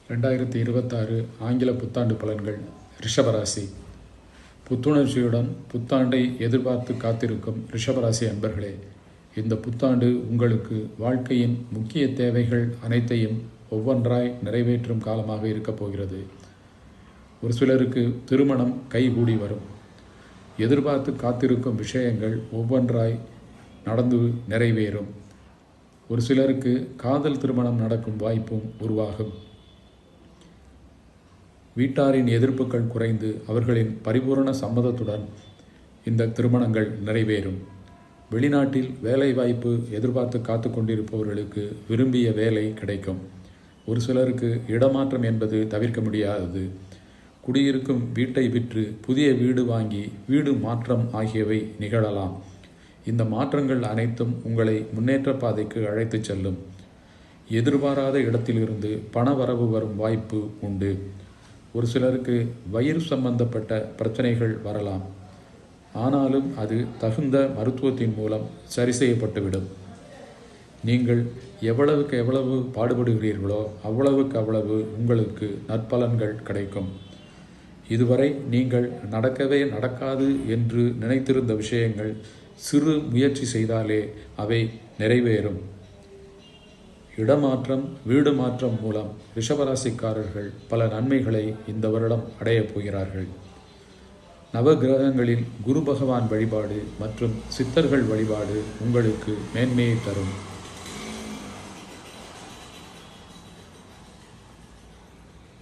2026 ஆங்கில புத்தாண்டு பலன்கள். ரிஷபராசி. புத்துணர்ச்சியுடன் புத்தாண்டை எதிர்பார்த்து காத்திருக்கும் ரிஷபராசி அன்பர்களே, இந்த புத்தாண்டு உங்களுக்கு வாழ்க்கையின் முக்கிய தேவைகள் அனைத்தையும் ஒவ்வொன்றாய் நிறைவேற்றும் காலமாக இருக்கப் போகிறது. ஒரு சிலருக்கு திருமணம் கைகூடி வரும். எதிர்பார்த்து காத்திருக்கும் விஷயங்கள் ஒவ்வொன்றாய் நடந்து நிறைவேறும். ஒரு சிலருக்கு காதல் திருமணம் நடக்கும் வாய்ப்பும் உருவாகும். வீட்டாரின் எதிர்ப்புகள் குறைந்து அவர்களின் பரிபூரண சம்மதத்துடன் இந்த திருமணங்கள் நிறைவேறும். வெளிநாட்டில் வேலை வாய்ப்பு எதிர்பார்த்து காத்து கொண்டிருப்பவர்களுக்கு விரும்பிய வேலை கிடைக்கும். ஒரு சிலருக்கு இடமாற்றம் என்பது தவிர்க்க முடியாதது. குடியிருக்கும் வீட்டை விற்று புதிய வீடு வாங்கி வீடு மாற்றம் ஆகியவை நிகழலாம். இந்த மாற்றங்கள் அனைத்தும் உங்களை முன்னேற்ற பாதைக்கு அழைத்துச் செல்லும். எதிர்பாராத இடத்திலிருந்து பண வரவு வரும் வாய்ப்பு உண்டு. ஒரு சிலருக்கு வயிறு சம்பந்தப்பட்ட பிரச்சனைகள் வரலாம். ஆனாலும் அது தகுந்த மருத்துவத்தின் மூலம் சரி செய்யப்பட்டுவிடும். நீங்கள் எவ்வளவுக்கு எவ்வளவு பாடுபடுகிறீர்களோ அவ்வளவுக்கு அவ்வளவு உங்களுக்கு நற்பலன்கள் கிடைக்கும். இதுவரை நீங்கள் நடக்கவே நடக்காது என்று நினைத்திருந்த விஷயங்கள் சிறு முயற்சி செய்தாலே அவை நிறைவேறும். இடமாற்றம், வீடு மாற்றம் மூலம் ரிஷபராசிக்காரர்கள் பல நன்மைகளை இந்த வருடம் அடையப் போகிறார்கள். நவகிரகங்களில் குரு பகவான் வழிபாடு மற்றும் சித்தர்கள் வழிபாடு உங்களுக்கு மேன்மையை தரும்.